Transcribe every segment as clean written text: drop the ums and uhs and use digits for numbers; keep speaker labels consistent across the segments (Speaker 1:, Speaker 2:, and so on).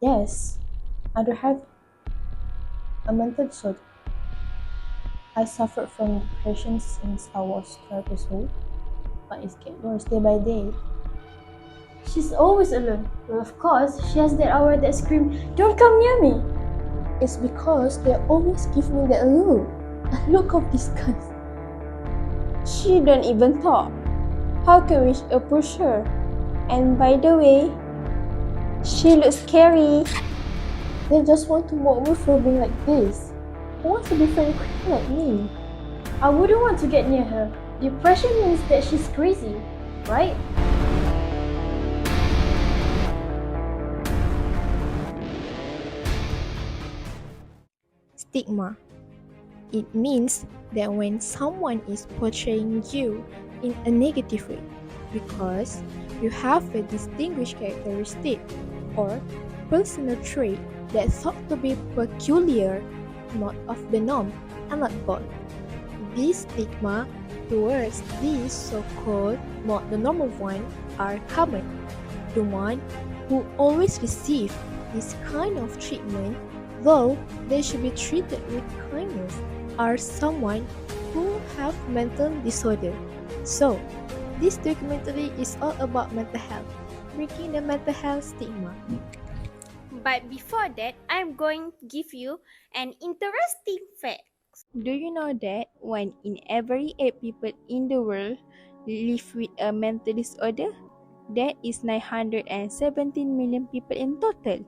Speaker 1: Yes, I do have a mental disorder. I suffered from depression since I was 12 years old, but it's getting worse day by day.
Speaker 2: She's always alone. Well, of course, she has that hour that scream, "Don't come near me!"
Speaker 1: It's because they always give me that look, a look of disgust. She don't even talk. How can we approach her? And by the way, she looks scary. They just want to mock me for being like this. Who wants to be friends with her like me?
Speaker 2: I wouldn't want to get near her. Depression means that she's crazy, right?
Speaker 3: Stigma. It means that when someone is portraying you in a negative way because you have a distinguished characteristic or personal trait that thought to be peculiar, not of the norm, and not both. These stigma towards these so-called not the normal one are common. The one who always receive this kind of treatment, though they should be treated with kindness, are someone who have mental disorder. So, this documentary is all about mental health, breaking the mental health stigma.
Speaker 4: But before that, I'm going to give you an interesting fact.
Speaker 3: Do you know that one in every 8 people in the world live with a mental disorder? That is 917 million people in total.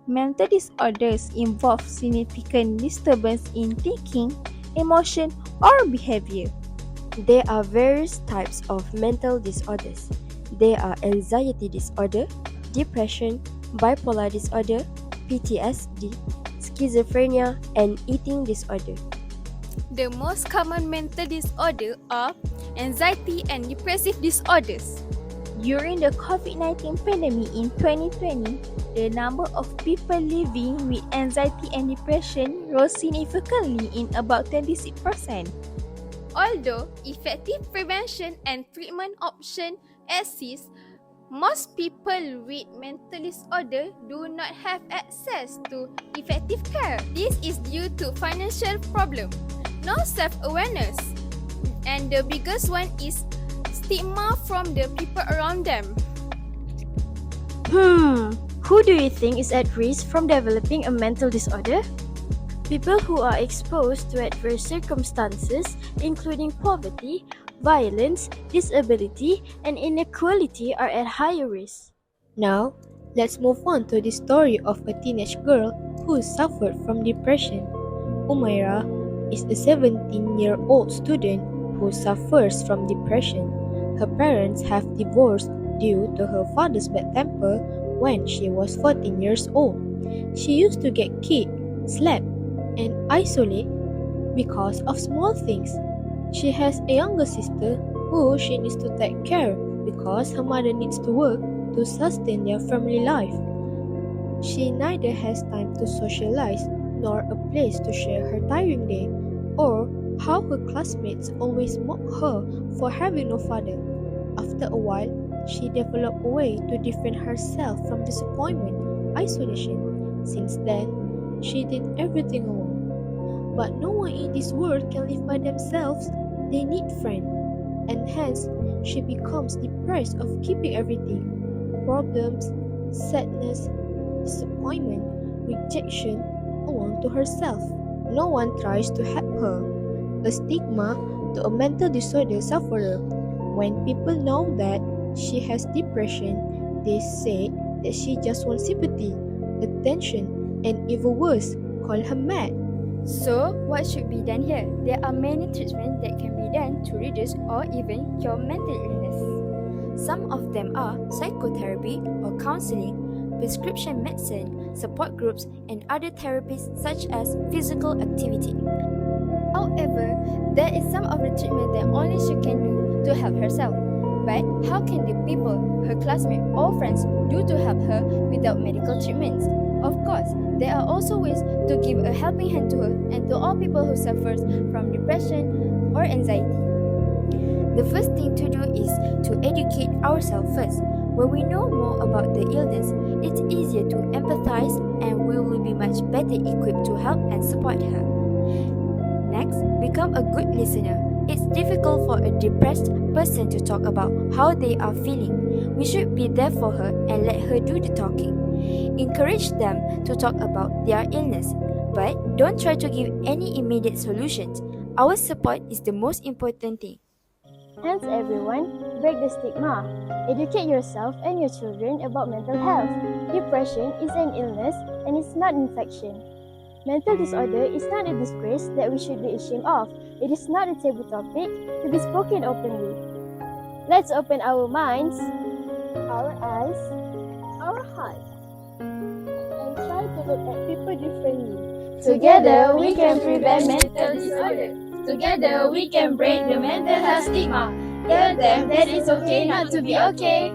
Speaker 3: Mental disorders involve significant disturbance in thinking, emotion, or behavior. There are various types of mental disorders. There are anxiety disorder, depression, bipolar disorder, PTSD, schizophrenia, and eating disorder.
Speaker 4: The most common mental disorder are anxiety and depressive disorders.
Speaker 3: During the COVID-19 pandemic in 2020, the number of people living with anxiety and depression rose significantly in about 26%.
Speaker 4: Although effective prevention and treatment options exist, most people with mental disorder do not have access to effective care. This is due to financial problem, no self-awareness, and the biggest one is stigma from the people around them.
Speaker 2: Who do you think is at risk from developing a mental disorder? People who are exposed to adverse circumstances, including poverty, violence, disability, and inequality, are at higher risk.
Speaker 3: Now, let's move on to the story of a teenage girl who suffered from depression. Umaira is a 17-year-old student who suffers from depression. Her parents have divorced due to her father's bad temper when she was 14 years old. She used to get kicked, slapped, and isolated because of small things. She has a younger sister who she needs to take care because her mother needs to work to sustain their family life. She neither has time to socialize nor a place to share her tiring day, or how her classmates always mock her for having no father. After a while, she developed a way to defend herself from disappointment, isolation. Since then, she did everything alone. But no one in this world can live by themselves. They need friends. And hence, she becomes depressed of keeping everything. Problems, sadness, disappointment, rejection alone to herself. No one tries to help her. A stigma to a mental disorder sufferer. When people know that she has depression, they say that she just wants sympathy, attention, and even worse, call her mad.
Speaker 5: So, what should be done here? There are many treatments that can be done to reduce or even cure mental illness. Some of them are psychotherapy or counseling, prescription medicine, support groups, and other therapies such as physical activity. However, there is some of the treatment that only she can do to help herself. But how can the people, her classmates or friends, do to help her without medical treatments? Of course, there are also ways to give a helping hand to her and to all people who suffer from depression or anxiety. The first thing to do is to educate ourselves first. When we know more about the illness, it's easier to empathize and we will be much better equipped to help and support her. Next, become a good listener. It's difficult for a depressed person to talk about how they are feeling. We should be there for her and let her do the talking. Encourage them to talk about their illness, but don't try to give any immediate solutions. Our support is the most important thing.
Speaker 2: Hence, everyone, break the stigma. Educate yourself and your children about mental health. Depression is an illness and it's not an infection. Mental disorder is not a disgrace that we should be ashamed of. It is not a taboo topic to be spoken openly. Let's open our minds, our eyes, our hearts, and try to look at people differently. Together, we can prevent mental disorder. Together, we can break the mental health stigma. Tell them that it's okay not to be okay.